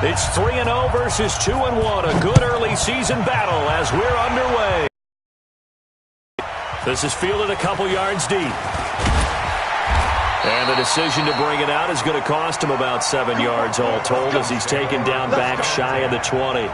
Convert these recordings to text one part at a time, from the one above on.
It's 3-0 versus 2-1. A good early season battle as we're underway. This is fielded a couple yards deep. And the decision to bring it out is going to cost him about 7 yards all told as he's taken down back shy of the 20.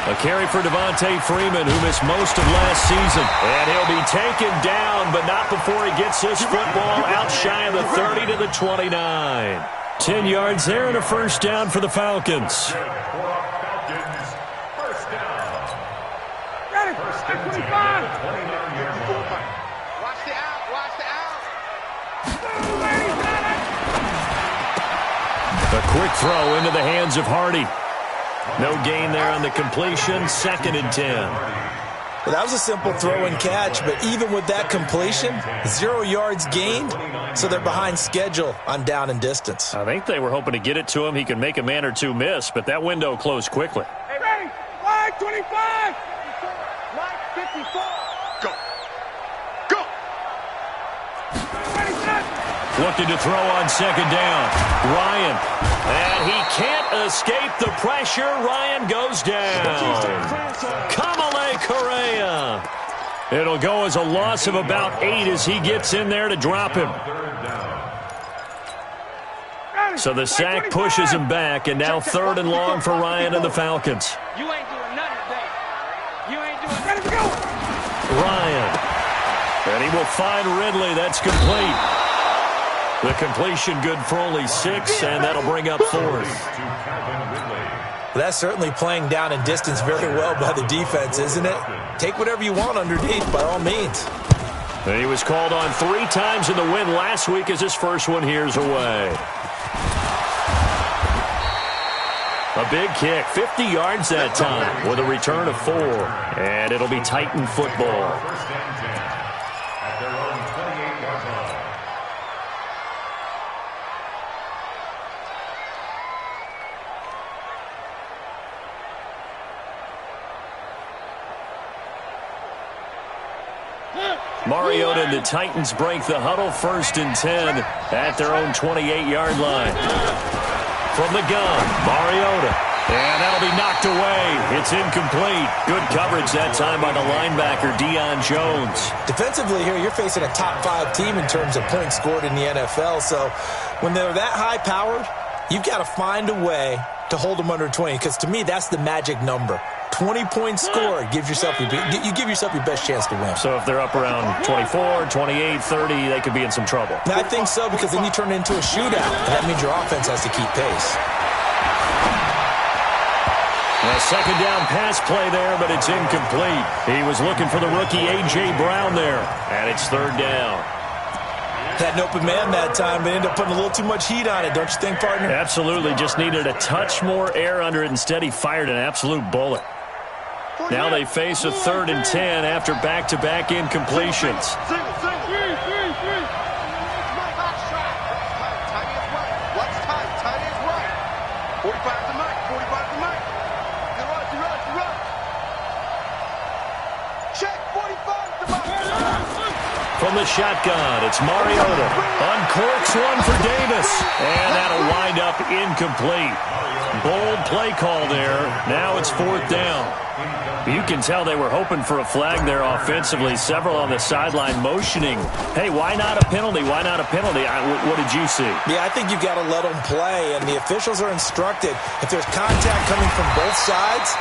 A carry for Devontae Freeman, who missed most of last season. And he'll be taken down, but not before he gets this football out shy of the 30 to the 29. 10 yards there and a first down for the Falcons. A quick throw into the hands of Hardy. No gain there on the completion. 2nd and 10. Well, that was a simple throw and catch, but even with that completion, 0 yards gained, so they're behind schedule on down and distance. I think they were hoping to get it to him. He could make a man or two miss, but that window closed quickly. Hey, ready? Line 25. Line 54. Go. Go. Looking to throw on 2nd down. Ryan. And he can't escape the pressure. Ryan goes down. Kamale Correa. It'll go as a loss of about 8 as he gets in there to drop him. So the sack pushes him back, and now 3rd and long for Ryan and the Falcons. You ain't doing nothing today. You ain't doing nothing. Go. Ryan. And he will find Ridley. That's complete. The completion good for only 6, and that'll bring up 4th. That's certainly playing down and distance very well by the defense, isn't it? Take whatever you want underneath, by all means. And he was called on 3 times in the win last week as his first one here's away. A big kick, 50 yards that time with a return of 4. And it'll be Titan football. Mariota and the Titans break the huddle, 1st and 10 at their own 28-yard line. From the gun, Mariota. And that'll be knocked away. It's incomplete. Good coverage that time by the linebacker, Deion Jones. Defensively here, you're facing a top 5 team in terms of points scored in the NFL. So when they're that high-powered, you've got to find a way to hold them under 20. Because to me, that's the magic number. 20 points scored, you give yourself your best chance to win. So if they're up around 24, 28, 30, they could be in some trouble. I think so, because then you turn it into a shootout, and that means your offense has to keep pace. A 2nd down pass play there, but it's incomplete. He was looking for the rookie A.J. Brown there, and it's 3rd down. Had an open man that time, but ended up putting a little too much heat on it, don't you think, partner? Absolutely, just needed a touch more air under it. Instead, he fired an absolute bullet. Now they face a 3rd and 10 after back-to-back incompletions. From the shotgun, it's Mariota. Uncorks one for Davis. And that'll wind up incomplete. Bold play call there. Now it's 4th down. You can tell they were hoping for a flag there offensively. Several on the sideline motioning. Hey, why not a penalty? Why not a penalty? What did you see? Yeah, I think you've got to let them play, and the officials are instructed. If there's contact coming from both sides,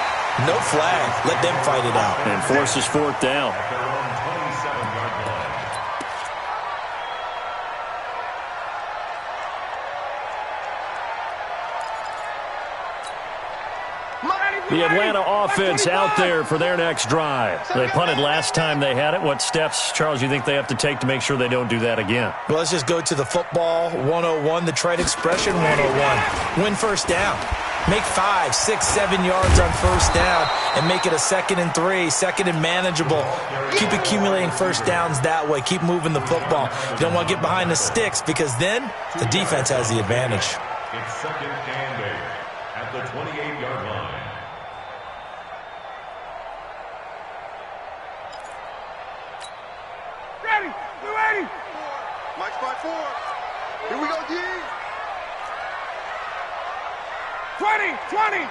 no flag. Let them fight it out. And forces 4th down. Mighty The Atlanta offense out there for their next drive. They punted last time they had it. What steps, Charles, you think they have to take to make sure they don't do that again? Well, let's just go to the football 101, the trade expression 101. Win first down. Make 5, 6, 7 yards on first down and make it a 2nd and 3, 2nd and manageable. Keep accumulating first downs that way. Keep moving the football. You don't want to get behind the sticks because then the defense has the advantage. It's 2nd and 8 at the 28-yard line. Ready, you ready? Mike's by 4. Here we go, D. 20.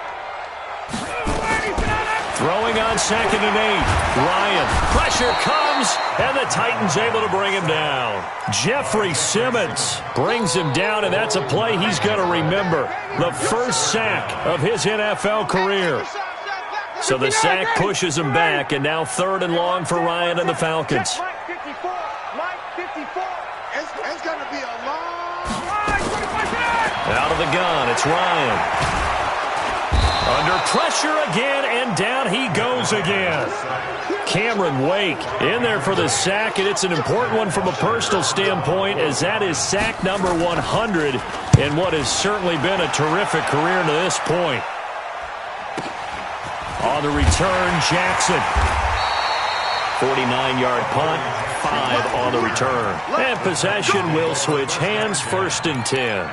Throwing on 2nd and 8. Ryan. Pressure comes, and the Titans able to bring him down. Jeffrey Simmons brings him down, and that's a play he's going to remember. The first sack of his NFL career. So the sack pushes him back, and now 3rd and long for Ryan and the Falcons. Mike 54. It's going to be a long... Out of the gun, it's Ryan. Under pressure again, and down he goes again. Cameron Wake in there for the sack, and it's an important one from a personal standpoint, as that is sack number 100 in what has certainly been a terrific career to this point. On the return, Jackson. 49-yard punt, 5 on the return. And possession will switch hands, 1st and 10.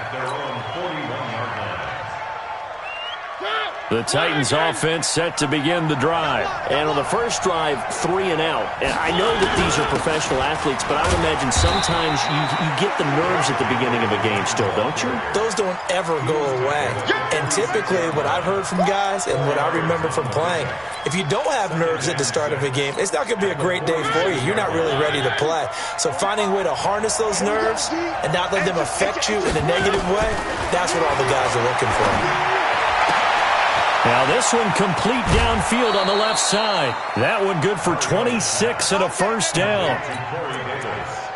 The Titans offense set to begin the drive. And on the first drive, 3 and out. And I know that these are professional athletes, but I would imagine sometimes you get the nerves at the beginning of a game still, don't you? Those don't ever go away. And typically what I've heard from guys and what I remember from playing, if you don't have nerves at the start of a game, it's not going to be a great day for you. You're not really ready to play. So finding a way to harness those nerves and not let them affect you in a negative way, that's what all the guys are looking for. Now this one complete downfield on the left side. That one good for 26 and a first down.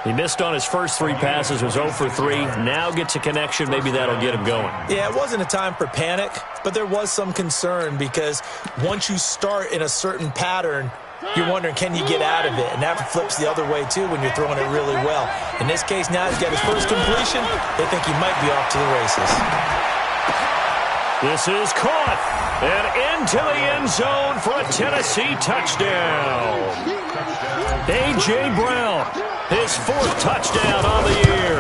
He missed on his first 3 passes, was 0 for 3. Now gets a connection. Maybe that'll get him going. Yeah, it wasn't a time for panic, but there was some concern because once you start in a certain pattern, you're wondering, can you get out of it? And that flips the other way, too, when you're throwing it really well. In this case, now he's got his first completion. They think he might be off to the races. This is caught and into the end zone for a Tennessee touchdown. A.J. Brown, his 4th touchdown on the year,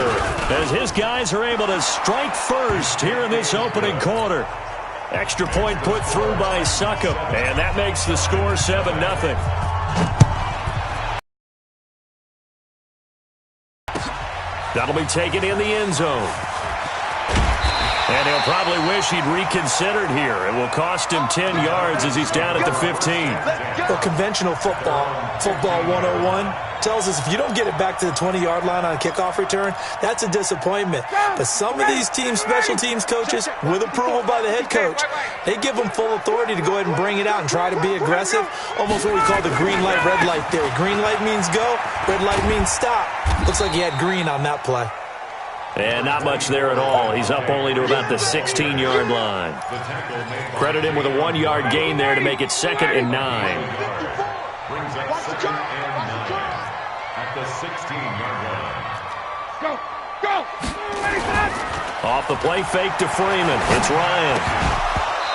as his guys are able to strike first here in this opening quarter. Extra point put through by Succop, and that makes the score 7-0. That'll be taken in the end zone. And he'll probably wish he'd reconsidered here. It will cost him 10 yards as he's down at the 15. Well, conventional football 101, tells us if you don't get it back to the 20-yard line on a kickoff return, that's a disappointment. But some of these team special teams coaches, with approval by the head coach, they give them full authority to go ahead and bring it out and try to be aggressive, almost what we call the green light, red light theory. Green light means go, red light means stop. Looks like he had green on that play. And not much there at all. He's up only to about the 16-yard line. Credit him with a 1-yard gain there to make it 2nd and 9. Brings up 2nd and 9 at the 16-yard line. Go! Off the play fake to Freeman. It's Ryan.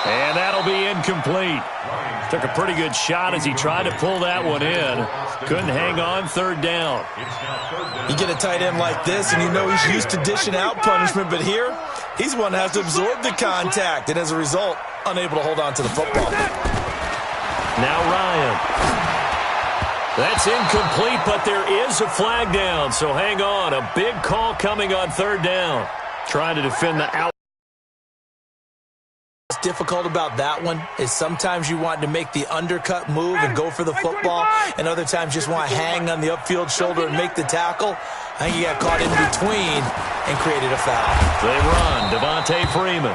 And that'll be incomplete. Took a pretty good shot as he tried to pull that one in. Couldn't hang on, 3rd down. You get a tight end like this, and you know he's used to dishing out punishment, but here, he's one that has to absorb the contact, and as a result, unable to hold on to the football. Now Ryan. That's incomplete, but there is a flag down, so hang on. A big call coming on 3rd down. Trying to defend the out. What's difficult about that one is sometimes you want to make the undercut move and go for the football, and other times just want to hang on the upfield shoulder and make the tackle. I think he got caught in between and created a foul. They run. Devontae Freeman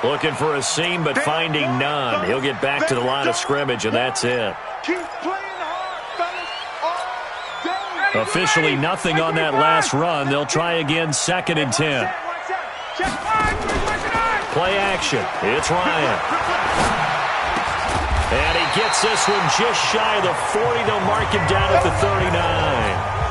looking for a seam, but finding none. He'll get back to the line of scrimmage, and that's it. Keep playing hard, fellas, all day. Officially nothing on that last run. They'll try again, 2nd and 10. Play action. It's Ryan. And he gets this one just shy of the 40. They'll mark him down at the 39.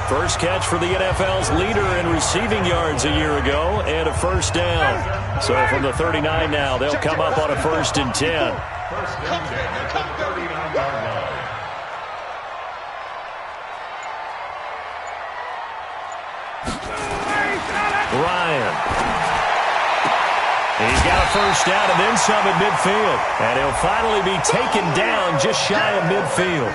First catch for the NFL's leader in receiving yards a year ago, and a first down. So from the 39 now, they'll come up on a 1st and 10. First and 10 at the 39-yard line. Ryan. He's got a first down and then some at midfield. And he'll finally be taken down just shy of midfield.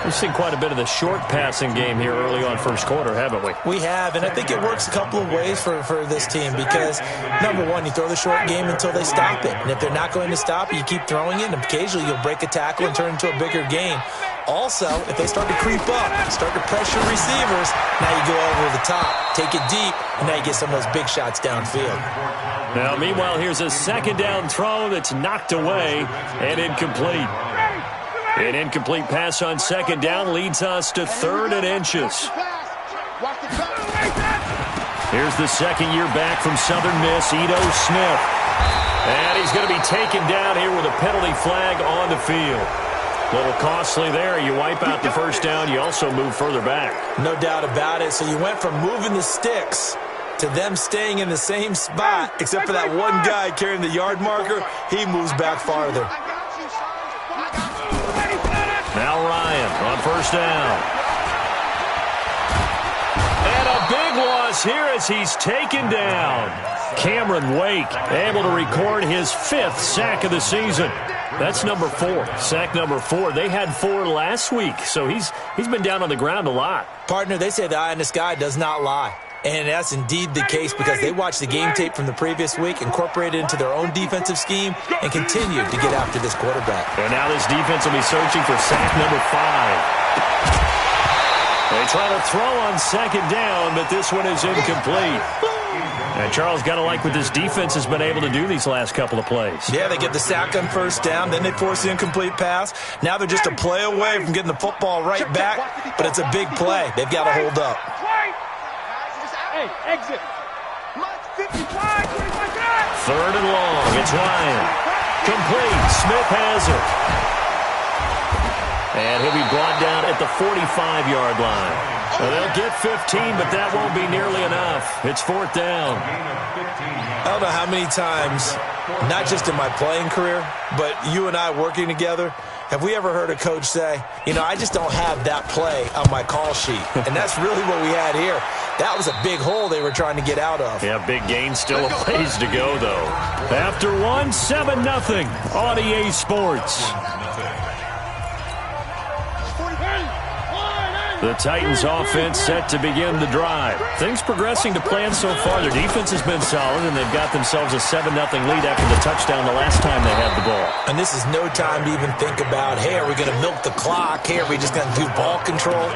We've seen quite a bit of the short passing game here early on first quarter, haven't we? We have, and I think it works a couple of ways for this team because, number one, you throw the short game until they stop it. And if they're not going to stop it, you keep throwing it, and occasionally you'll break a tackle and turn it into a bigger game. Also, if they start to creep up, start to pressure receivers, now you go over the top, take it deep, and now you get some of those big shots downfield. Now, meanwhile, here's a second down throw that's knocked away and incomplete. An incomplete pass on second down leads us to 3rd and inches. Here's the second year back from Southern Miss, Ito Smith. And he's going to be taken down here with a penalty flag on the field. A little costly there. You wipe out the first down. You also move further back. No doubt about it. So you went from moving the sticks to them staying in the same spot, except for that one guy carrying the yard marker. He moves back farther. Now Ryan on first down. And a big loss here as he's taken down. Cameron Wake able to record his 5th sack of the season. That's number 4, sack number 4. They had 4 last week, so he's been down on the ground a lot. Partner, they say the eye in the sky does not lie. And that's indeed the case because they watched the game tape from the previous week, incorporated it into their own defensive scheme, and continued to get after this quarterback. And now this defense will be searching for sack number 5. They try to throw on second down, but this one is incomplete. And Charles, got to like what this defense has been able to do these last couple of plays. Yeah, they get the sack on first down, then they force the incomplete pass. Now they're just a play away from getting the football right back, but it's a big play. They've got to hold up. Hey, exit. 3rd and long. It's Ryan. Complete. Smith has it. And he'll be brought down at the 45-yard line. Well, they'll get 15, but that won't be nearly enough. It's 4th down. I don't know how many times, not just in my playing career, but you and I working together, have we ever heard a coach say, you know, I just don't have that play on my call sheet. And that's really what we had here. That was a big hole they were trying to get out of. Yeah, big gain, still a ways to go, though. After one, 7-0 on EA Sports. The Titans offense set to begin the drive. Things progressing to plan so far. Their defense has been solid, and they've got themselves a 7-0 lead after the touchdown the last time they had the ball. And this is no time to even think about, hey, are we going to milk the clock? Hey, are we just going to do ball control?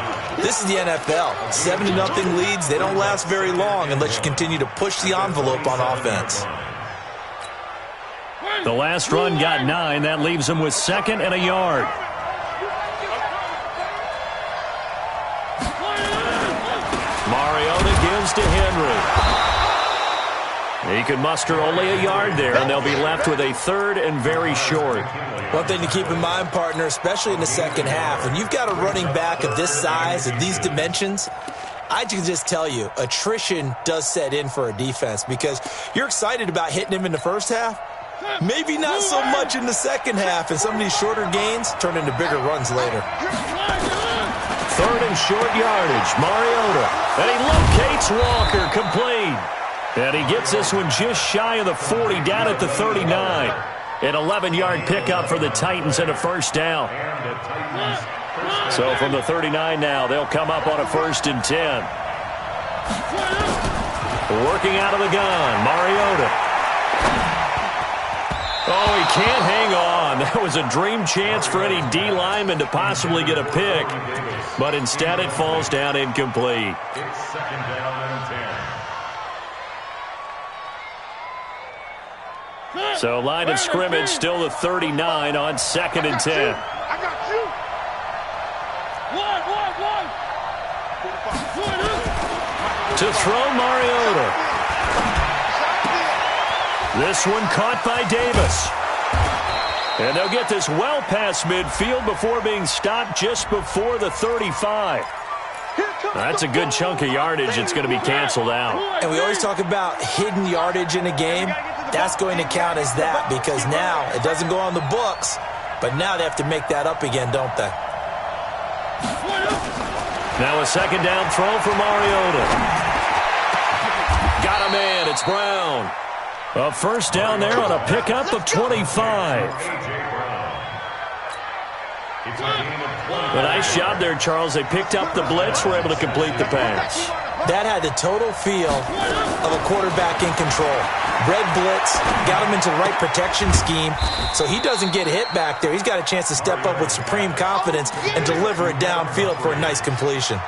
This is the NFL. 7-0 leads, they don't last very long unless you continue to push the envelope on offense. The last run got 9. That leaves them with 2nd and a yard. Mariota gives to Henry. He could muster only a yard there, and they'll be left with a 3rd and very short. One thing to keep in mind, partner, especially in the second half, when you've got a running back of this size and these dimensions, I can just tell you, attrition does set in for a defense because you're excited about hitting him in the first half. Maybe not so much in the second half, and some of these shorter gains turn into bigger runs later. 3rd and short yardage. Mariota. And he locates Walker. Complete. And he gets this one just shy of the 40, down at the 39. An 11-yard pickup for the Titans and a first down. So from the 39 now, they'll come up on a 1st and 10. Working out of the gun. Mariota. Oh, he can't hang on. That was a dream chance for any D lineman to possibly get a pick. But instead it falls down incomplete. It's 2nd down and 10. So line of scrimmage still the 39 on 2nd and 10. I got you. One. To throw Mariota. This one caught by Davis. And they'll get this well past midfield before being stopped just before the 35. That's a good chunk of yardage. It's going to be canceled out. And we always talk about hidden yardage in a game. That's going to count as that because now it doesn't go on the books, but now they have to make that up again, don't they? Now a second down throw for Mariota. Got a man. It's Brown. A first down there on a pickup of 25. A nice job there, Charles. They picked up the blitz, were able to complete the pass. That had the total feel of a quarterback in control. Red blitz, got him into the right protection scheme, so he doesn't get hit back there. He's got a chance to step up with supreme confidence and deliver it downfield for a nice completion.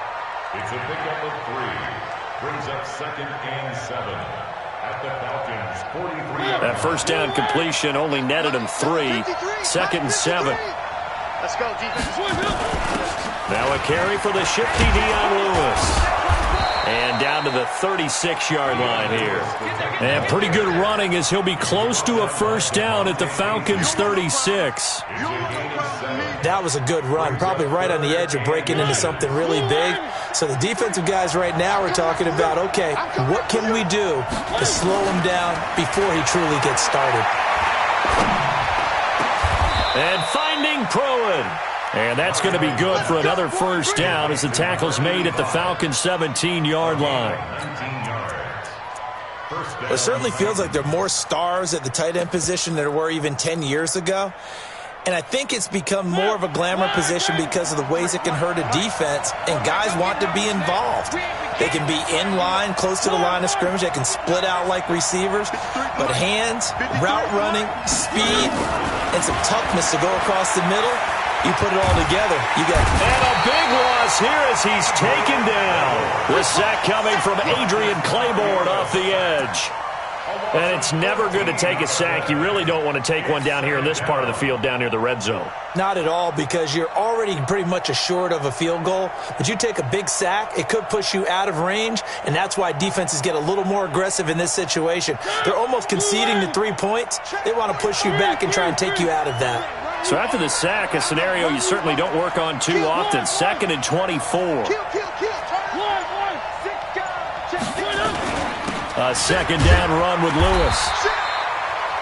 It's a pickup of 3. Brings up 2nd and 7 at the Falcons' 43. That first down completion only netted him 3. 2nd and 7. Let's go, defense. Now a carry for the shifty Dion Lewis. And down to the 36-yard line here. And pretty good running as he'll be close to a first down at the Falcons' 36. That was a good run, probably right on the edge of breaking into something really big. So the defensive guys right now are talking about, okay, what can we do to slow him down before he truly gets started? And finding Proen. And that's going to be good for another first down as the tackle's made at the Falcons' 17-yard line. It certainly feels like there are more stars at the tight end position than there were even 10 years ago. And I think it's become more of a glamour position because of the ways it can hurt a defense, and guys want to be involved. They can be in line, close to the line of scrimmage. They can split out like receivers. But hands, route running, speed, and some toughness to go across the middle, you put it all together, you got... And a big loss here as he's taken down. The sack coming from Adrian Claiborne off the edge. And it's never good to take a sack. You really don't want to take one down here in this part of the field down near the red zone. Not at all, because you're already pretty much assured of a field goal. But you take a big sack, it could push you out of range, and that's why defenses get a little more aggressive in this situation. They're almost conceding the 3 points. They want to push you back and try and take you out of that. So after the sack, a scenario you certainly don't work on too often. 2nd and 24. A second down run with Lewis.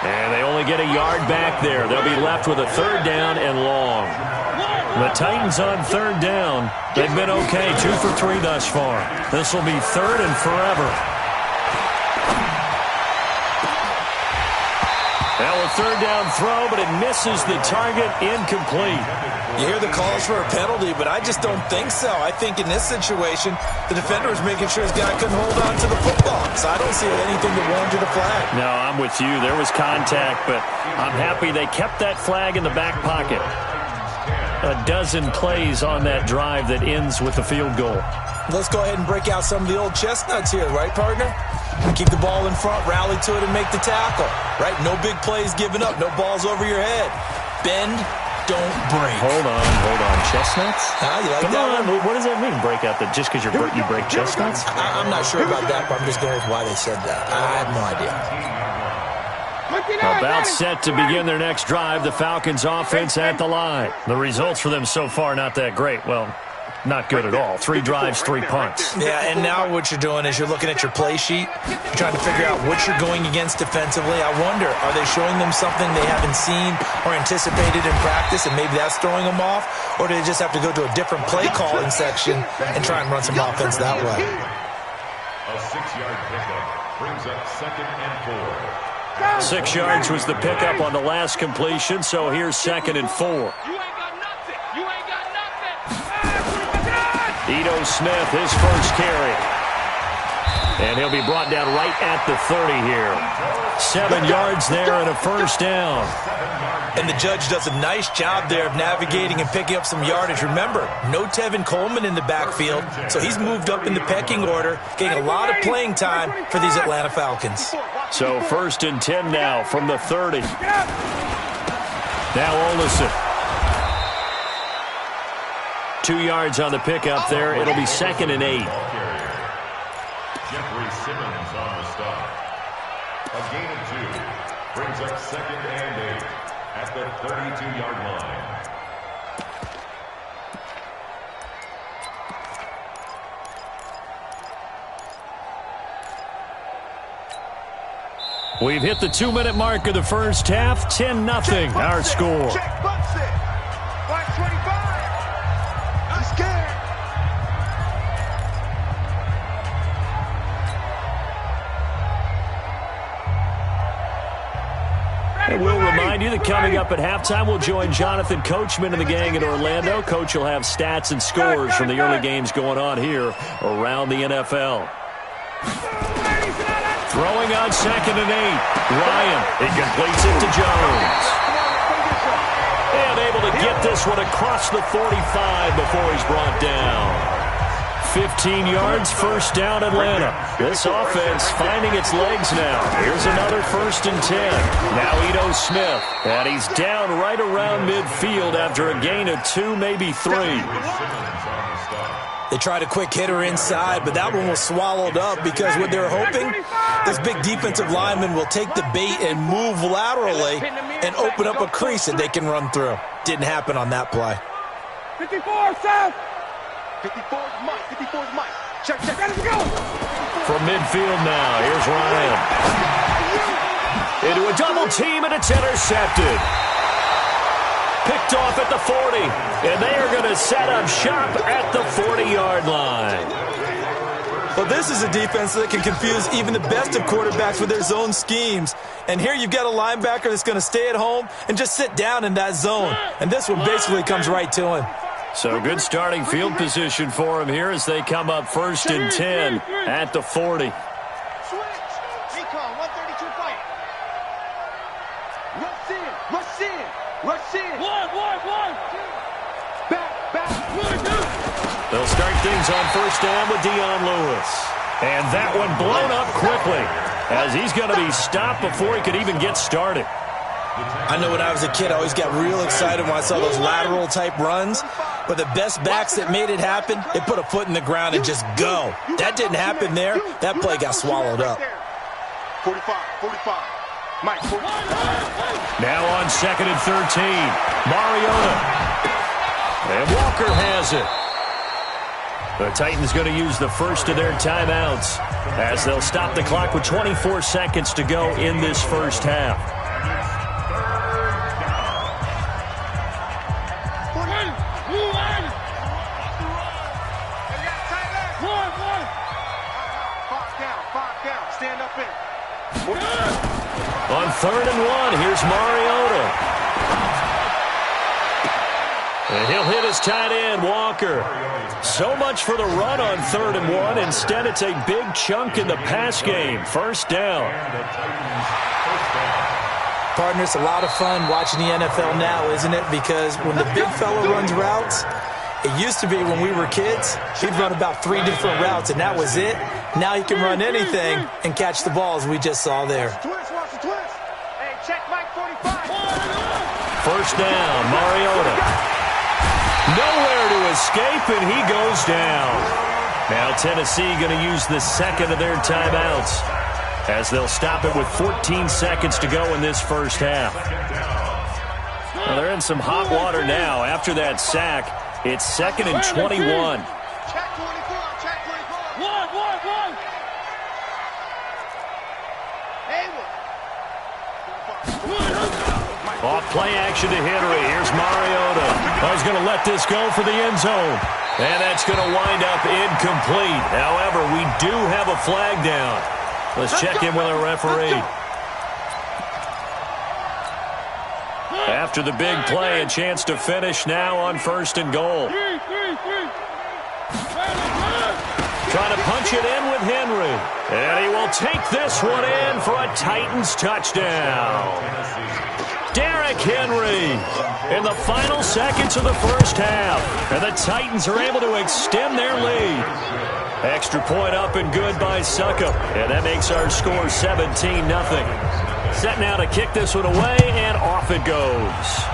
And they only get a yard back there. They'll be left with a third down and long. The Titans on third down. They've been okay, 2 for 3 thus far. This will be 3rd and forever. Now a third down throw, but it misses the target, incomplete. You hear the calls for a penalty, but I just don't think so. I think in this situation, the defender is making sure his guy couldn't hold on to the football. So I don't see anything that warranted a flag. No, I'm with you. There was contact, but I'm happy they kept that flag in the back pocket. A dozen plays on that drive that ends with the field goal. Let's go ahead and break out some of the old chestnuts here, right, partner? Keep the ball in front, rally to it, and make the tackle, right? No big plays given up, no balls over your head. Bend, don't break. Hold on. Chestnuts? You like Come that on. one? What does that mean, break out? Just because you break chestnuts? I'm not sure about that, but I'm just going with why they said that. I have no idea. About set to begin their next drive, the Falcons offense at the line. The results for them so far, not that great. Well, not good at all. 3 drives, 3 punts. Yeah, and now what you're doing is you're looking at your play sheet. You're trying to figure out what you're going against defensively. I wonder, are they showing them something they haven't seen or anticipated in practice, and maybe that's throwing them off? Or do they just have to go to a different play calling section and try and run some offense that way? A 6-yard pickup brings up 2nd and 4. 6 yards was the pickup on the last completion, so here's 2nd and 4. You ain't got nothing. You ain't got nothing. Ito Smith, his first carry. And he'll be brought down right at the 30 here. 7 yards there and a first down. And the judge does a nice job there of navigating and picking up some yardage. Remember, no Tevin Coleman in the backfield, so he's moved up in the pecking order, getting a lot of playing time for these Atlanta Falcons. So 1st and 10 now from the 30. Now Olesen. 2 yards on the pickup there. It'll be 2nd and 8. Jeffrey Simmons on the stop. A gain of 2 brings up 2nd and 8. at the 32-yard line. We've hit the 2-minute mark of the first half. 10-0 our score. Check, bump set. Black 25. I'm scared. And we'll remind you that coming up at halftime, we'll join Jonathan Coachman and the gang in Orlando. Coach will have stats and scores from the early games going on here around the NFL. Throwing on 2nd and 8. Ryan, he completes it to Jones. And able to get this one across the 45 before he's brought down. 15 yards, first down Atlanta. This offense finding its legs now. Here's another 1st and 10. Now Ito Smith. And he's down right around midfield after a gain of 2, maybe 3. They tried a quick hitter inside, but that one was swallowed up because what they're hoping, this big defensive lineman will take the bait and move laterally and open up a crease that they can run through. Didn't happen on that play. 54, South. 54's Mike. 54's Mike. Check, let's go. From midfield now, here's Ryan. Into a double team, and it's intercepted. Picked off at the 40, and they are going to set up shop at the 40-yard line. Well, this is a defense that can confuse even the best of quarterbacks with their zone schemes. And here you've got a linebacker that's going to stay at home and just sit down in that zone. And this one basically comes right to him. So good starting field position for him here as they come up 1st and 10 at the 40. Switch. Recon, 132 fight. Rush in. One. Back. They'll start things on 1st down with Dion Lewis. And that one blown up quickly as he's going to be stopped before he could even get started. I know when I was a kid, I always got real excited when I saw those lateral-type runs. But the best backs that made it happen, they put a foot in the ground and just go. That didn't happen there. That play got swallowed up. 45. Mike, 45. Now on 2nd and 13. Mariota. And Walker has it. The Titans going to use the first of their timeouts as they'll stop the clock with 24 seconds to go in this first half. Stand up in. On 3rd and 1, here's Mariota. And he'll hit his tight end, Walker. So much for the run on 3rd and 1. Instead, it's a big chunk in the pass game. 1st down. Partner, it's a lot of fun watching the NFL now, isn't it? Because when the big fella runs routes, it used to be when we were kids, he'd run about 3 different routes, and that was it. Now he can run anything and catch the ball, as we just saw there. Watch the twist. Hey, check Mike 45. 1st down, Mariota. Nowhere to escape, and he goes down. Now Tennessee going to use the 2nd of their timeouts as they'll stop it with 14 seconds to go in this first half. Well, they're in some hot water now after that sack. It's 2nd and 21. Check 24. One. Off play action to Henry. Here's Mariota. He's going to let this go for the end zone. And that's going to wind up incomplete. However, we do have a flag down. Let's check in with our referee. After the big play, a chance to finish now on 1st and goal. Trying to punch it in with Henry. And he will take this one in for a Titans touchdown. Derrick Henry in the final seconds of the first half. And the Titans are able to extend their lead. Extra point up and good by Succop. And that makes our score 17-0. Set now to kick this one away, and off it goes.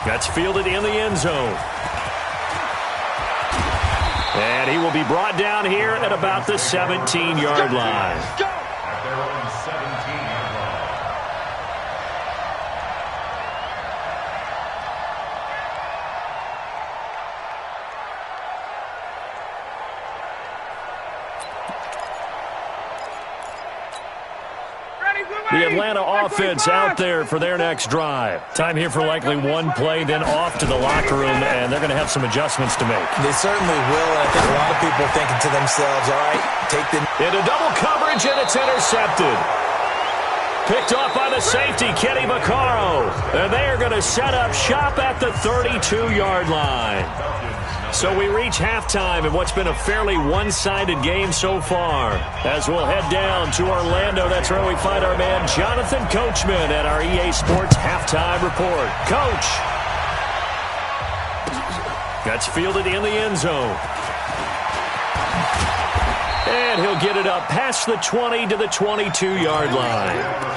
That's fielded in the end zone. And he will be brought down here at about the 17-yard line. The Atlanta offense out there for their next drive. Time here for likely one play, then off to the locker room, and they're going to have some adjustments to make. They certainly will, and I think a lot of people are thinking to themselves, all right, take the... Into double coverage, and it's intercepted. Picked off by the safety, Kenny Vaccaro. And they are going to set up shop at the 32-yard line. So we reach halftime in what's been a fairly one-sided game so far. As we'll head down to Orlando, that's where we find our man Jonathan Coachman at our EA Sports Halftime Report. Coach. That's fielded in the end zone. And he'll get it up past the 20 to the 22-yard line.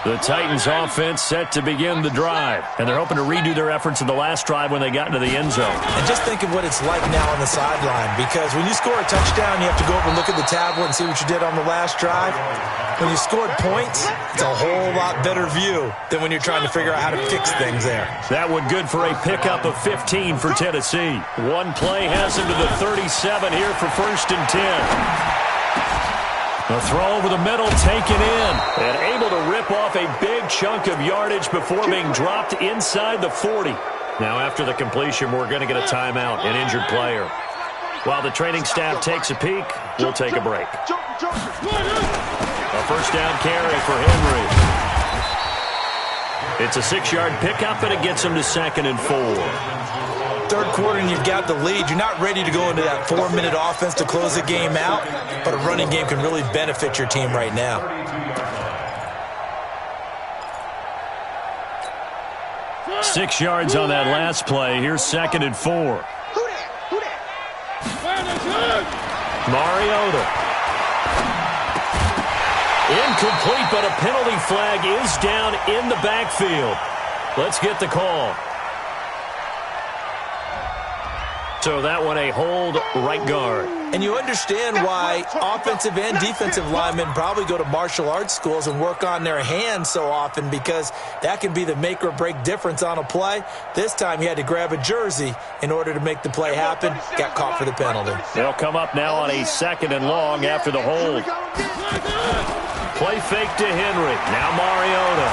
The Titans offense set to begin the drive, and they're hoping to redo their efforts in the last drive when they got into the end zone. And just think of what it's like now on the sideline, because when you score a touchdown, you have to go over and look at the tablet and see what you did on the last drive. When you scored points, it's a whole lot better view than when you're trying to figure out how to fix things there. That one good for a pickup of 15 for Tennessee. One play has him to the 37 here for 1st and 10. A throw over the middle, taken in, and able to rip off a big chunk of yardage before being dropped inside the 40. Now, after the completion, we're going to get a timeout, an injured player. While the training staff takes a peek, we'll take a break. A first down carry for Henry. It's a 6-yard pickup, and it gets him to 2nd and 4. Third quarter and you've got the lead. You're not ready to go into that 4-minute offense to close the game out, but a running game can really benefit your team right now. Six yards on that last play. Here's 2nd and 4. Mariota. Incomplete, but a penalty flag is down in the backfield. Let's get the call. So that one a hold, right guard. And you understand why offensive and defensive linemen probably go to martial arts schools and work on their hands so often, because that can be the make or break difference on a play. This time he had to grab a jersey in order to make the play happen. Got caught for the penalty. They'll come up now on a 2nd and long after the hold. Play fake to Henry. Now Mariota.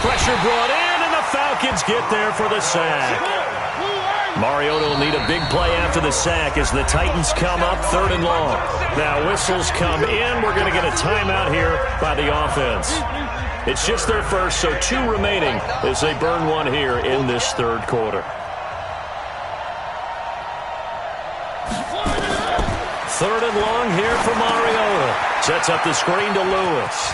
Pressure brought in, and the Falcons get there for the sack. Mariota will need a big play after the sack as the Titans come up 3rd and long. Now whistles come in. We're going to get a timeout here by the offense. It's just their first, so 2 remaining as they burn one here in this 3rd quarter. 3rd and long here for Mariota. Sets up the screen to Lewis.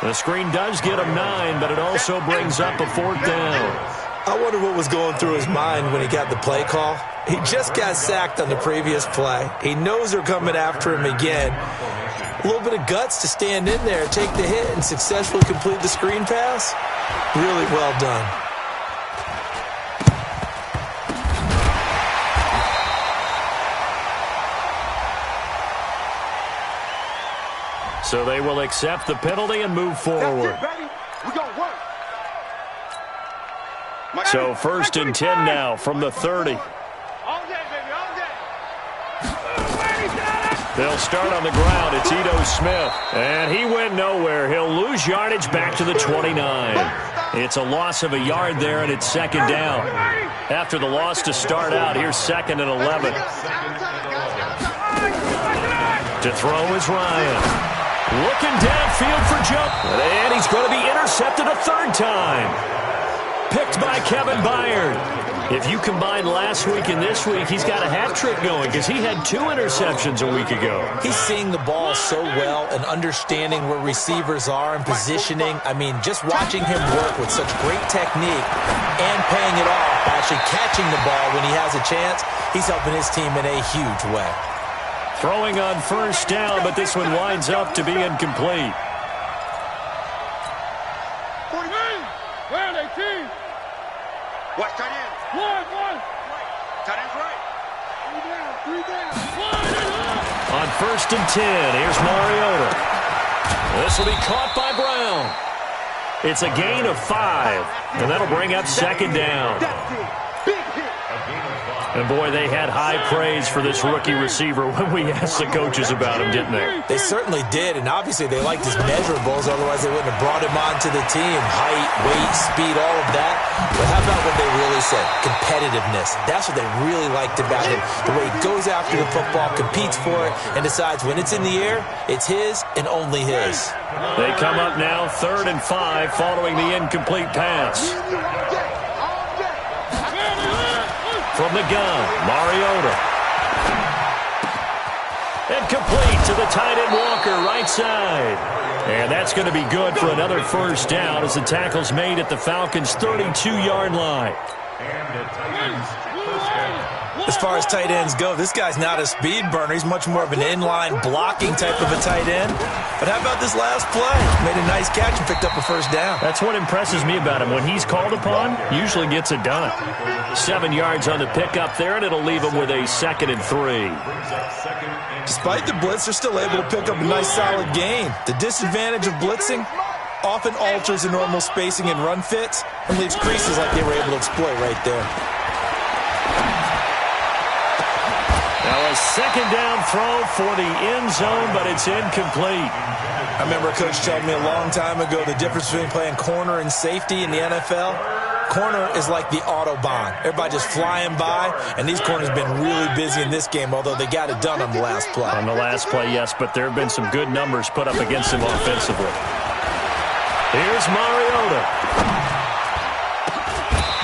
The screen does get him 9, but it also brings up a 4th down. I wonder what was going through his mind when he got the play call. He just got sacked on the previous play. He knows they're coming after him again. A little bit of guts to stand in there, take the hit, and successfully complete the screen pass. Really well done. So they will accept the penalty and move forward. That's it, baby. We gonna work. So 1st and 10 now from the 30. All day, baby, all day. They'll start on the ground. It's Ito Smith. And he went nowhere. He'll lose yardage back to the 29. It's a loss of a yard there, and it's 2nd down. After the loss to start out, here's 2nd and 11. To throw is Ryan. Looking downfield for jump. And he's going to be intercepted a 3rd time. Picked by Kevin Byard. If you combine last week and this week, he's got a hat trick going because he had 2 interceptions a week ago. He's seeing the ball so well and understanding where receivers are and positioning. I mean, just watching him work with such great technique and paying it off by actually catching the ball when he has a chance, he's helping his team in a huge way. Throwing on 1st down, but this one winds up to be incomplete. Watch tight end. One. Tight end's right. 3 down. On 1st and 10, here's Mariota. This will be caught by Brown. It's a gain of 5, and that'll bring up 2nd down. That's it. Big hit. A gain of 5. And, boy, they had high praise for this rookie receiver when we asked the coaches about him, didn't they? They certainly did, and obviously they liked his measurables. Otherwise, they wouldn't have brought him onto the team. Height, weight, speed, all of that. But how about what they really said? Competitiveness. That's what they really liked about him. The way he goes after the football, competes for it, and decides when it's in the air, it's his and only his. They come up now 3rd and 5 following the incomplete pass. From the gun, Mariota. And complete to the tight end Walker, right side. And that's going to be good for another first down as the tackle's made at the Falcons' 32-yard line. And the Titans' first down. As far as tight ends go, this guy's not a speed burner. He's much more of an inline blocking type of a tight end. But how about this last play? Made a nice catch and picked up a first down. That's what impresses me about him. When he's called upon, usually gets it done. 7 yards on the pickup there, and it'll leave him with a 2nd and 3. Despite the blitz, they're still able to pick up a nice solid gain. The disadvantage of blitzing often alters the normal spacing and run fits and leaves creases like they were able to exploit right there. Now a 2nd down throw for the end zone, but it's incomplete. I remember a coach telling me a long time ago the difference between playing corner and safety in the NFL. Corner is like the Autobahn. Everybody just flying by, and these corners have been really busy in this game, although they got it done on the last play. On the last play, yes, but there have been some good numbers put up against him offensively. Here's Mariota.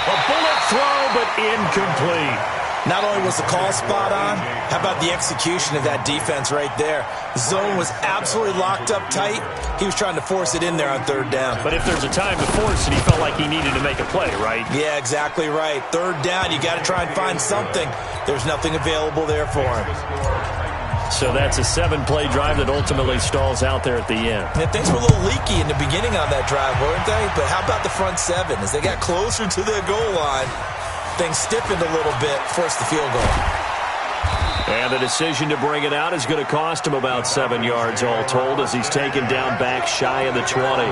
A bullet throw, but incomplete. Not only was the call spot on, how about the execution of that defense right there? The zone was absolutely locked up tight. He was trying to force it in there on 3rd down. But if there's a time to force it, he felt like he needed to make a play, right? Yeah, exactly right. 3rd down, you got to try and find something. There's nothing available there for him. So that's a 7-play drive that ultimately stalls out there at the end. Yeah, things were a little leaky in the beginning on that drive, weren't they? But how about the front 7? As they got closer to the goal line, things stiffened a little bit, forced the field goal. And the decision to bring it out is going to cost him about 7 yards all told as he's taken down back shy of the 20.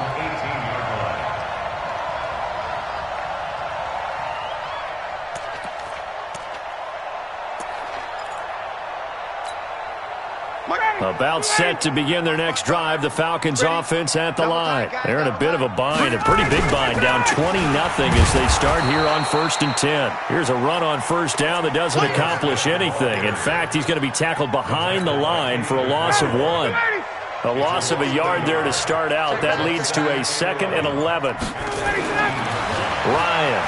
About set to begin their next drive, the Falcons offense at the line. They're in a bit of a bind, a pretty big bind, down 20-0 as they start here on 1st and 10. Here's a run on 1st down that doesn't accomplish anything. In fact, he's going to be tackled behind the line for a loss of 1. A loss of a yard there to start out. That leads to a 2nd and 11. Ryan.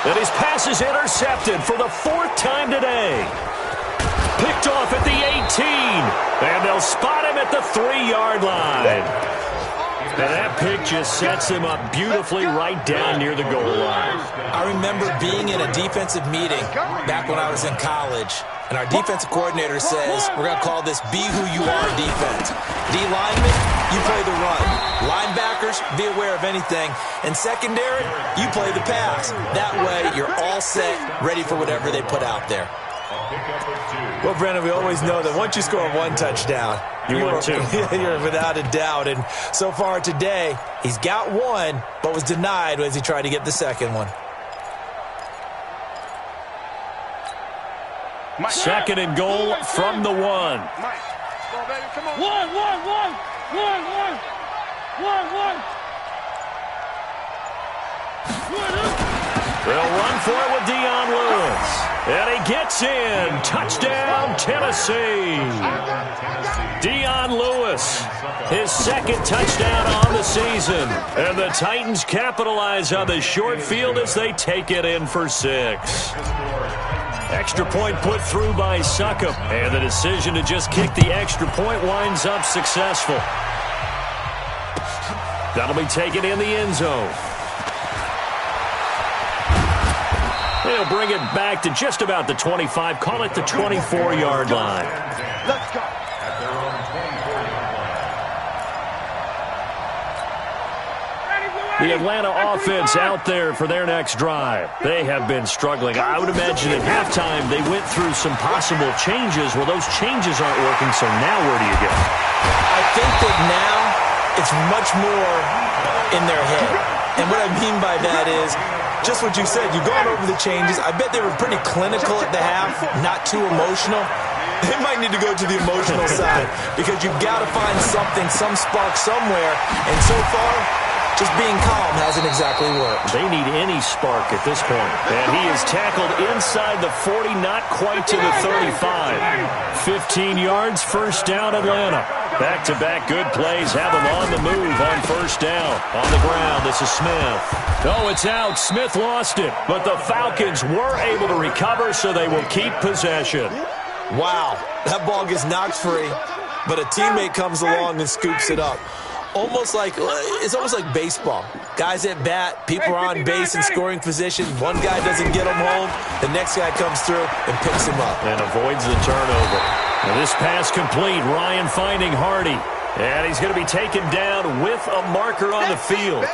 And his pass is intercepted for the 4th time today. Picked off at the 18, and they'll spot him at the 3-yard line. And that pick just sets him up beautifully right down near the goal line. I remember being in a defensive meeting back when I was in college, and our defensive coordinator says, we're going to call this Be Who You Are defense. D-linemen, you play the run. Linebackers, be aware of anything. And secondary, you play the pass. That way, you're all set, ready for whatever they put out there. Well, Brennan, we always know that once you score 1 touchdown, you're without a doubt. And so far today, he's got 1, but was denied as he tried to get the 2nd one. 2nd and goal from the 1. One. They'll run for it with Dion Lewis. And he gets in. Touchdown, Tennessee. Dion Lewis, his 2nd touchdown on the season. And the Titans capitalize on the short field as they take it in for 6. Extra point put through by Succop. And the decision to just kick the extra point winds up successful. That'll be taken in the end zone. They'll bring it back to just about the 25. Call it the 24-yard line. Let's go. At their own 24-yard line. The Atlanta offense out there for their next drive. They have been struggling. I would imagine at halftime they went through some possible changes. Well, those changes aren't working, so now where do you go? I think that now it's much more in their head. And what I mean by that is Just what you said. You've gone over the changes. I bet they were pretty clinical at the half, not too emotional. They might need to go to the emotional side because you've got to find something, some spark somewhere. And so far, just being calm hasn't exactly worked. They need any spark at this point. And he is tackled inside the 40, not quite to the 35. 15 yards, first down, Atlanta. Back-to-back good plays have them on the move on first down. On the ground, this is Smith. Oh, it's out. Smith lost it. But the Falcons were able to recover, so they will keep possession. Wow, that ball gets knocked free, but a teammate comes along and scoops it up. It's almost like baseball. Guys at bat, people are on base in scoring position. One guy doesn't get him home. The next guy comes through and picks him up. And avoids the turnover. And this pass complete. Ryan finding Hardy. And he's going to be taken down with a marker on the field.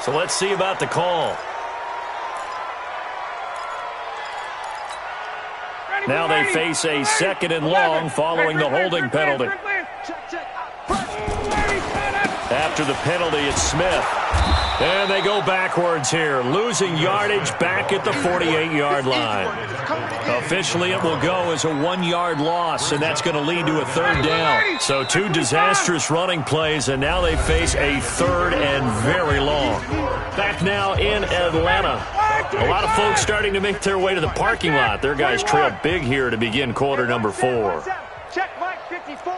So let's see about the call. Now they face a second and long following the holding penalty. After the penalty, it's Smith. And they go backwards here, losing yardage back at the 48-yard line. Officially, it will go as a 1-yard loss, and that's going to lead to a third down. So 2 disastrous running plays, and now they face a third and very long. Back now in Atlanta. A lot of folks starting to make their way to the parking lot. Their guys trail big here to begin quarter number 4. Check Mike 54.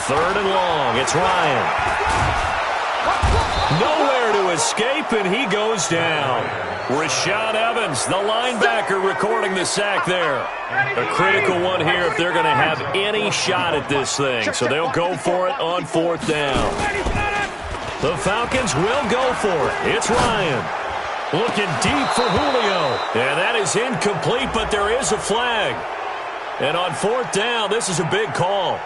Third and long. It's Ryan. Nowhere to escape, and he goes down. Rashad Evans, the linebacker, recording the sack there. A critical one here if they're going to have any shot at this thing. So they'll go for it on fourth down. The Falcons will go for it. It's Ryan. Looking deep for Julio. And that is incomplete, but there is a flag. And on fourth down, this is a big call.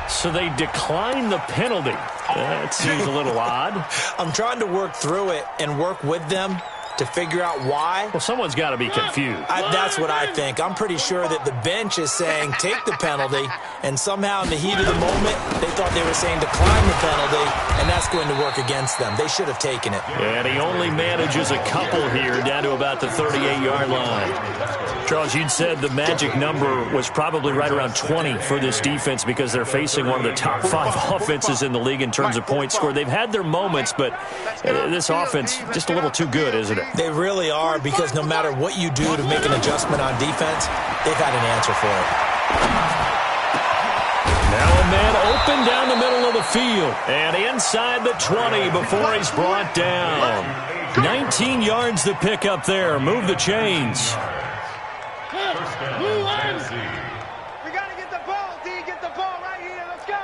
So they decline the penalty. That seems a little odd. I'm trying to work through it and work with them to figure out why. Well, someone's got to be confused. That's what I think. I'm pretty sure that the bench is saying take the penalty, and somehow in the heat of the moment, they thought they were saying decline the penalty, and that's going to work against them. They should have taken it. And he only manages a couple here down to about the 38-yard line. Charles, you'd said the magic number was probably right around 20 for this defense because they're facing one of the top 5 offenses in the league in terms of points scored. They've had their moments, but this offense just a little too good, isn't it? They really are, because no matter what you do to make an adjustment on defense, they've had an answer for it. Now a man open down the middle of the field and inside the 20 before he's brought down. 19 yards to pick up there. Move the chains. First down, Tennessee. We got to get the ball, D. Get the ball right here. Let's go.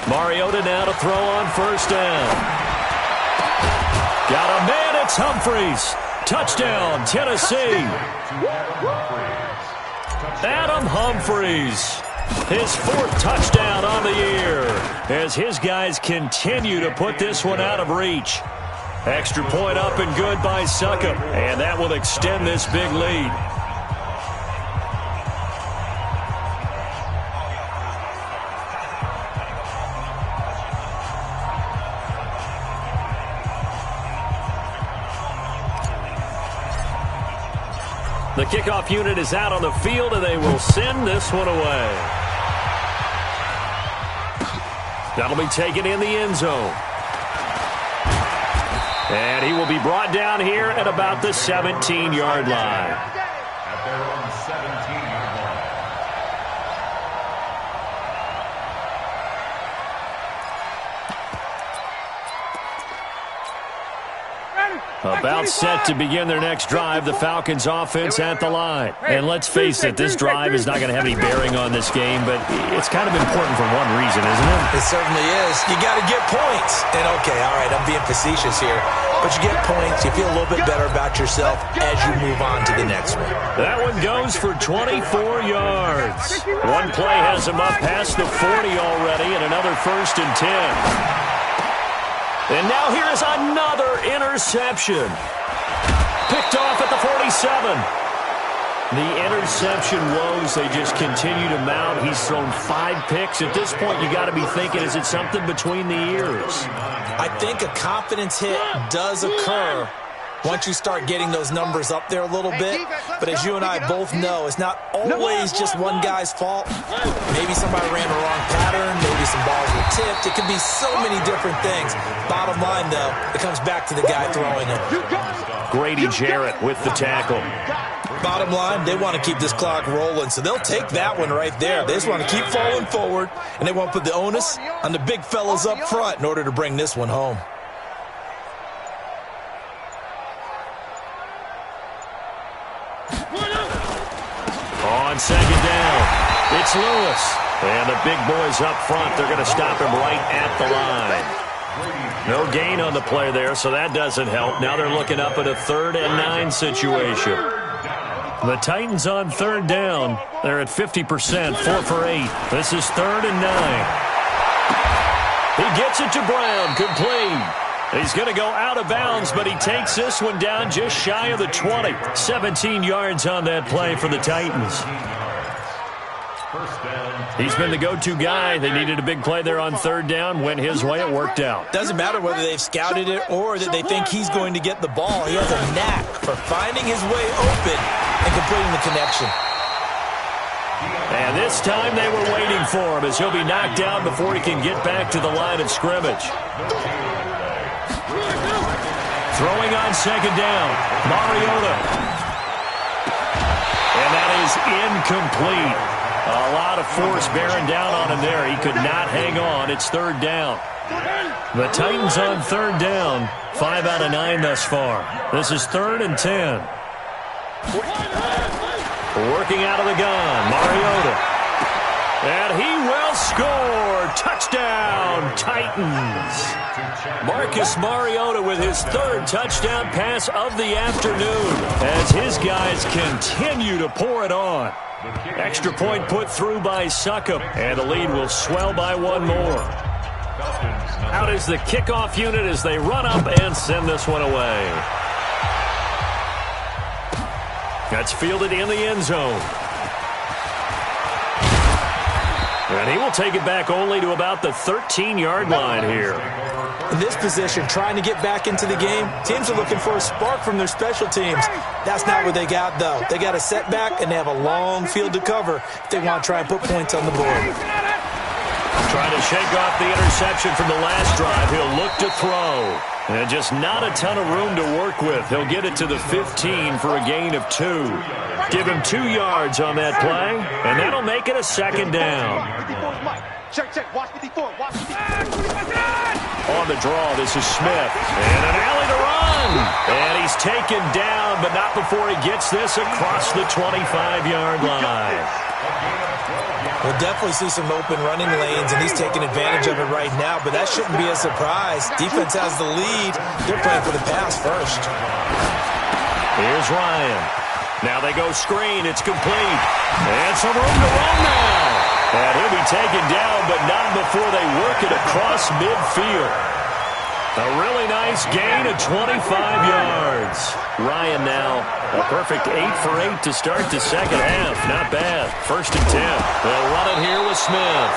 Mariota now to throw on first down. Got a man, it's Humphries. Touchdown, Tennessee. Adam Humphries. His 4th touchdown on the year as his guys continue to put this one out of reach. Extra point up and good by Succop, and that will extend this big lead. The kickoff unit is out on the field, and they will send this one away. That'll be taken in the end zone. And he will be brought down here at about the 17-yard line. At their own 17-yard line. About set to begin their next drive, the Falcons offense at the line. And let's face it, this drive is not going to have any bearing on this game, but it's kind of important for one reason, isn't it? It certainly is. You got to get points. And okay, all right, I'm being facetious here, but you get points, you feel a little bit better about yourself as you move on to the next one. That one goes for 24 yards. One play has him up past the 40 already, and another 1st and 10. And now here's another interception. Picked off at the 47. The interception woes, they just continue to mount. He's thrown 5 picks. At this point, you got to be thinking, is it something between the ears? I think a confidence hit does occur once you start getting those numbers up there a little bit. But as you and I both know, it's not always just one guy's fault. Maybe somebody ran the wrong pattern. Maybe some balls were tipped. It can be so many different things. Bottom line, though, it comes back to the guy throwing it. Grady Jarrett with the tackle. Bottom line, they want to keep this clock rolling, so they'll take that one right there. They just want to keep falling forward, and they want to put the onus on the big fellas up front in order to bring this one home. On second down, it's Lewis. And the big boys up front, they're going to stop him right at the line. No gain on the play there, so that doesn't help. Now they're looking up at a 3rd and 9 situation. The Titans on 3rd down. They're at 50%, 4 for 8. This is 3rd and 9. He gets it to Brown, complete. He's going to go out of bounds, but he takes this one down just shy of the 20. 17 yards on that play for the Titans. He's been the go-to guy. They needed a big play there on 3rd down. Went his way. It worked out. Doesn't matter whether they've scouted it or that they think he's going to get the ball. He has a knack for finding his way open and completing the connection. And this time they were waiting for him as he'll be knocked down before he can get back to the line of scrimmage. Throwing on 2nd down, Mariota. And that is incomplete. A lot of force bearing down on him there. He could not hang on. It's 3rd down. The Titans on 3rd down. 5 out of 9 thus far. This is 3rd and 10. Working out of the gun, Mariota. And he will score. Touchdown, Titans. Marcus Mariota with his 3rd touchdown pass of the afternoon as his guys continue to pour it on. Extra point put through by Succop, and the lead will swell by 1 more. Out is the kickoff unit as they run up and send this one away. That's fielded in the end zone. And he will take it back only to about the 13-yard line here. In this position, trying to get back into the game, teams are looking for a spark from their special teams. That's not what they got, though. They got a setback, and they have a long field to cover if they want to try and put points on the board. Trying to shake off the interception from the last drive. He'll look to throw. And just not a ton of room to work with. He'll get it to the 15 for a gain of 2. Give him 2 yards on that play, and that'll make it a 2nd down. On the draw, this is Smith. And an alley to run. And he's taken down, but not before he gets this across the 25-yard line. We'll definitely see some open running lanes, and he's taking advantage of it right now, but that shouldn't be a surprise. Defense has the lead. They're playing for the pass first. Here's Ryan. Now they go screen. It's complete. And some room to run now. And he'll be taken down, but not before they work it across midfield. A really nice gain of 25 yards. Ryan now a perfect 8 for 8 to start the second half. Not bad. 1st and 10. They'll run it here with Smith.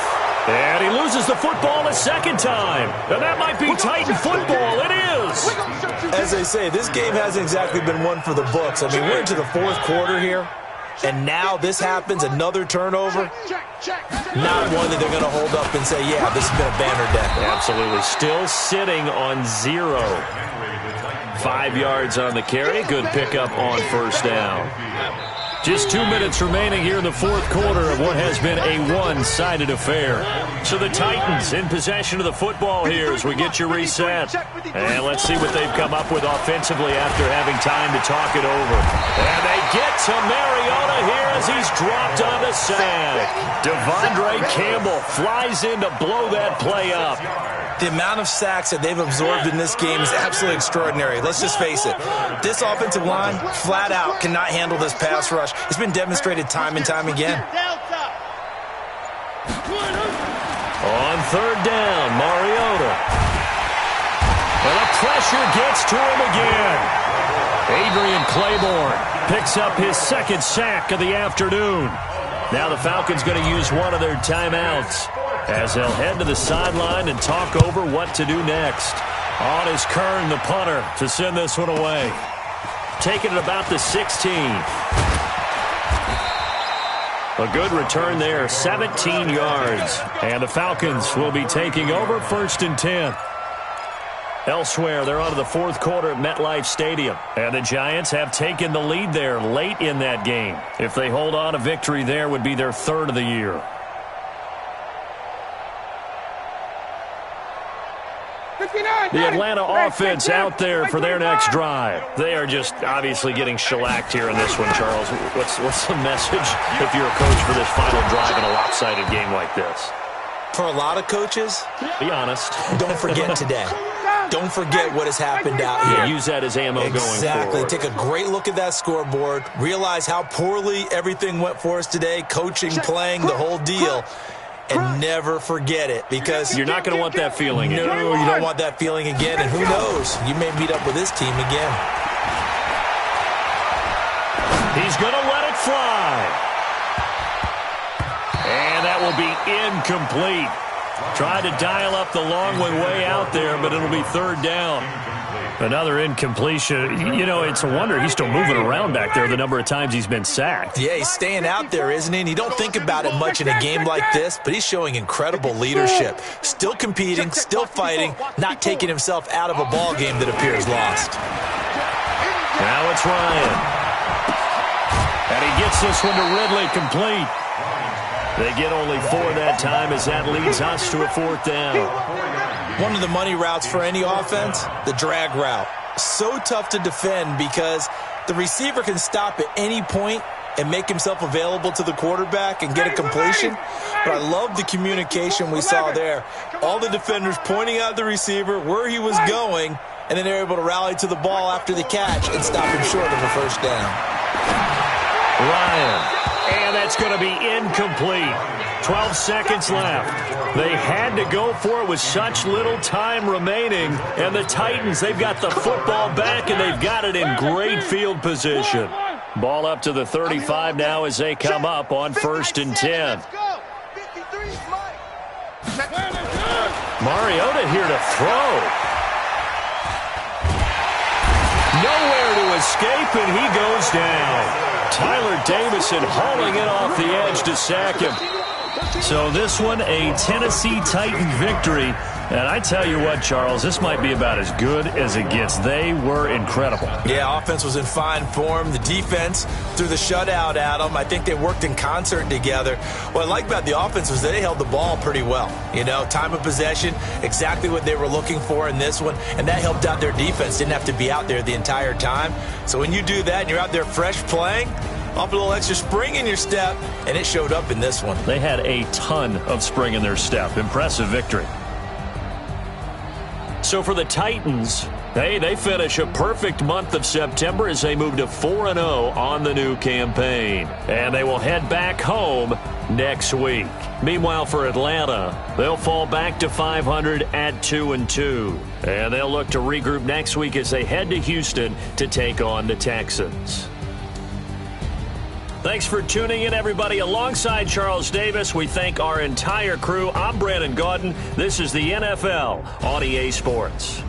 And he loses the football a second time. And that might be Titan football. It is. As they say, this game hasn't exactly been one for the books. I mean, we're into the 4th quarter here. And now this happens, another turnover. Not one that they're going to hold up and say, yeah, this has been a banner day. Absolutely. Still sitting on 0. 5 yards on the carry. Good pickup on 1st down. Just 2 minutes remaining here in the 4th quarter of what has been a one-sided affair. So the Titans in possession of the football here as we get you reset. And let's see what they've come up with offensively after having time to talk it over. And they get to Mariota here as he's dropped on the sack. Devondre Campbell flies in to blow that play up. The amount of sacks that they've absorbed in this game is absolutely extraordinary. Let's just face it. This offensive line, flat out, cannot handle this pass rush. It's been demonstrated time and time again. On 3rd down, Mariota. And the pressure gets to him again. Adrian Claiborne picks up his 2nd sack of the afternoon. Now the Falcons going to use one of their timeouts. as they'll head to the sideline and talk over what to do next. On is Kern, the punter, to send this one away. Taking it about the 16. A good return there, 17 yards. And the Falcons will be taking over 1st and 10. Elsewhere, they're on to the fourth quarter at MetLife Stadium. And the Giants have taken the lead there late in that game. If they hold on, a victory there would be their 3rd of the year. The Atlanta offense out there for their next drive. They are just obviously getting shellacked here in this one, Charles. What's the message if you're a coach for this final drive in a lopsided game like this? For a lot of coaches, be honest. Don't forget today. Don't forget what has happened out here. Yeah, use that as ammo going forward. Exactly. Take a great look at that scoreboard. Realize how poorly everything went for us today. Coaching, playing, the whole deal. And never forget it, because you're not going to want that feeling again. No, you don't want that feeling again. And who knows? You may meet up with this team again. He's going to let it fly. And that will be incomplete. Tried to dial up the long one way out there, but it'll be 3rd down. Another incompletion. You know, it's a wonder he's still moving around back there the number of times he's been sacked. Yeah, he's staying out there, isn't he? And you don't think about it much in a game like this, but he's showing incredible leadership. Still competing, still fighting, not taking himself out of a ball game that appears lost. Now it's Ryan. And he gets this one to Ridley, complete. They get only 4 that time as that leads us to a 4th down. One of the money routes for any offense, the drag route. So tough to defend because the receiver can stop at any point and make himself available to the quarterback and get a completion. But I love the communication we saw there. All the defenders pointing out the receiver, where he was going, and then they're able to rally to the ball after the catch and stop him short of a 1st down. Ryan. And that's going to be incomplete. 12 seconds left. They had to go for it with such little time remaining. And the Titans, they've got the football back, and they've got it in great field position. Ball up to the 35 now as they come up on 1st and 10. Mariota here to throw. Nowhere to escape, and he goes down. Tyler Davison hauling it off the edge to sack him. So this one, a Tennessee Titan victory. And I tell you what, Charles, this might be about as good as it gets. They were incredible. Yeah, offense was in fine form. The defense threw the shutout at them. I think they worked in concert together. What I like about the offense was they held the ball pretty well. You know, time of possession, exactly what they were looking for in this one. And that helped out their defense. Didn't have to be out there the entire time. So when you do that and you're out there fresh playing, off a little extra spring in your step, and it showed up in this one. They had a ton of spring in their step. Impressive victory. So for the Titans, hey, they finish a perfect month of September as they move to 4-0 on the new campaign. And they will head back home next week. Meanwhile, for Atlanta, they'll fall back to 500 at 2-2. And they'll look to regroup next week as they head to Houston to take on the Texans. Thanks for tuning in, everybody. Alongside Charles Davis, we thank our entire crew. I'm Brandon Gaudin. This is the NFL on EA Sports.